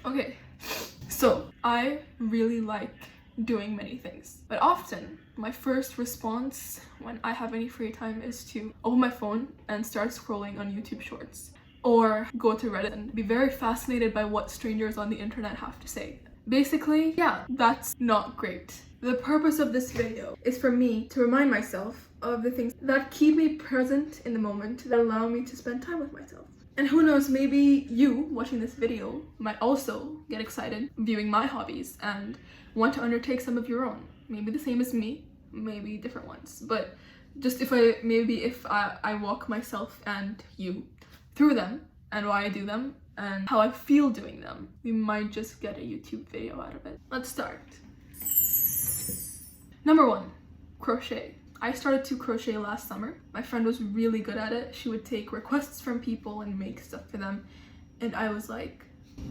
Okay, so I really like doing many things, but often my first response when I have any free time is to open my phone and start scrolling on YouTube Shorts, or go to Reddit and be very fascinated by what strangers on the internet have to say. Basically, yeah, that's not great. The purpose of this video is for me to remind myself of the things that keep me present in the moment, that allow me to spend time with myself. And who knows, maybe you watching this video might also get excited viewing my hobbies and want to undertake some of your own. Maybe the same as me, maybe different ones. But just if I walk myself and you through them and why I do them and how I feel doing them, we might just get a YouTube video out of it. Let's start. Number 1, crochet. I started to crochet last summer. My friend was really good at it. She would take requests from people and make stuff for them. And I was like,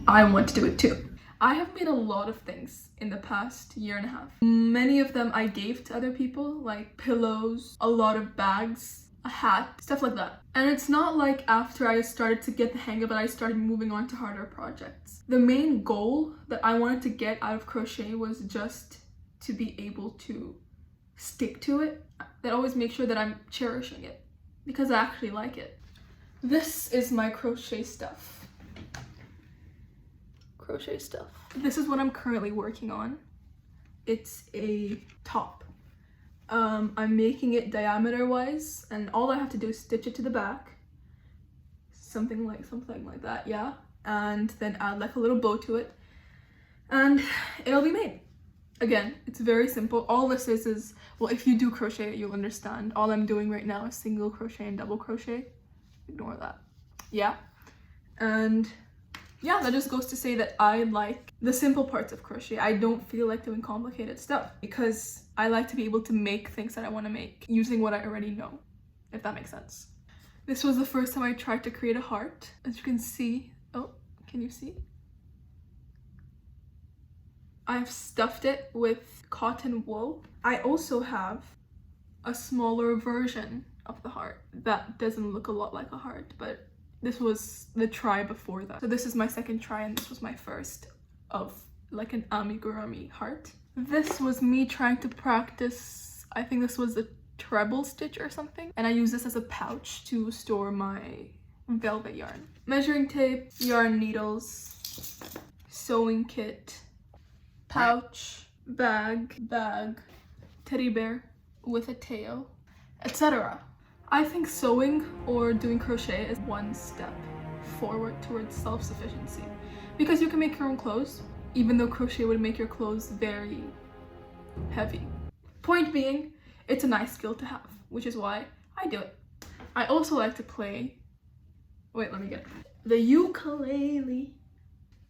I want to do it too. I have made a lot of things in the past year and a half. Many of them I gave to other people, like pillows, a lot of bags, a hat, stuff like that. And it's not like after I started to get the hang of it, I started moving on to harder projects. The main goal that I wanted to get out of crochet was just to be able to stick to it. That always make sure that I'm cherishing it because I actually like it. This is my crochet stuff. This is what I'm currently working on. It's a top. I'm making it diameter wise, and all I have to do is stitch it to the back. Something like that, yeah. And then add like a little bow to it, and it'll be made. Again, it's very simple. All this is, well, if you do crochet, you'll understand. All I'm doing right now is single crochet and double crochet. Ignore that. Yeah. And yeah, that just goes to say that I like the simple parts of crochet. I don't feel like doing complicated stuff because I like to be able to make things that I want to make using what I already know, if that makes sense. This was the first time I tried to create a heart. As you can see, oh, can you see? I've stuffed it with cotton wool. I also have a smaller version of the heart that doesn't look a lot like a heart, but this was the try before that. So this is my second try and this was my first of like an amigurumi heart. This was me trying to practice, I think this was a treble stitch or something, and I use this as a pouch to store my velvet yarn. Measuring tape, yarn needles, sewing kit, pouch, bag, teddy bear with a tail, etc. I think sewing or doing crochet is one step forward towards self-sufficiency because you can make your own clothes, even though crochet would make your clothes very heavy. Point being, it's a nice skill to have, which is why I do it. I also like to play, wait, let me get it. The ukulele.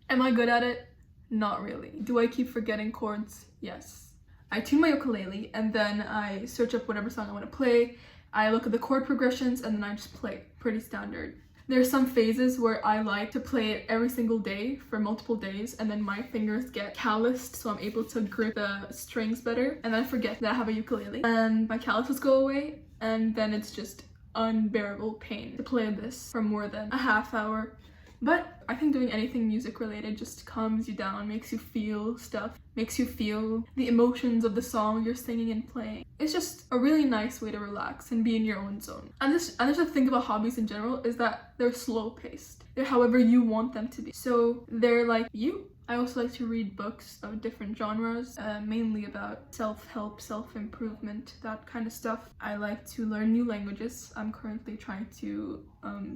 Am I good at it? Not really. Do I keep forgetting chords? Yes. I tune my ukulele and then I search up whatever song I want to play. I look at the chord progressions and then I just play. Pretty standard. There's some phases where I like to play it every single day for multiple days and then my fingers get calloused so I'm able to grip the strings better, and then I forget that I have a ukulele and my calluses go away, and then it's just unbearable pain to play this for more than a half hour. But I think doing anything music related just calms you down, makes you feel stuff, makes you feel the emotions of the song you're singing and playing. It's just a really nice way to relax and be in your own zone. And there's the thing about hobbies in general is that they're slow paced. They're however you want them to be. So they're like you. I also like to read books of different genres, mainly about self-help, self-improvement, that kind of stuff. I like to learn new languages. I'm currently trying to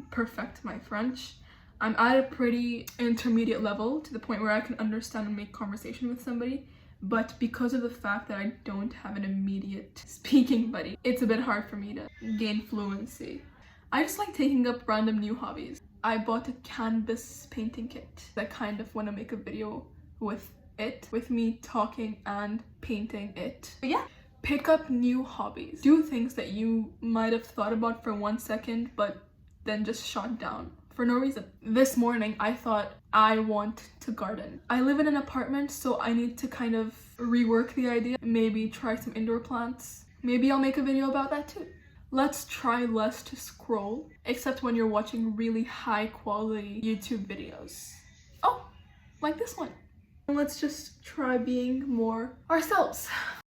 perfect my French. I'm at a pretty intermediate level to the point where I can understand and make conversation with somebody, but because of the fact that I don't have an immediate speaking buddy, it's a bit hard for me to gain fluency. I just like taking up random new hobbies. I bought a canvas painting kit. I kind of want to make a video with it, with me talking and painting it. But yeah, pick up new hobbies. Do things that you might have thought about for 1 second, but then just shot down for no reason. This morning, I thought I want to garden. I live in an apartment, so I need to kind of rework the idea. Maybe try some indoor plants. Maybe I'll make a video about that too. Let's try less to scroll, except when you're watching really high quality YouTube videos. Oh, like this one. And let's just try being more ourselves.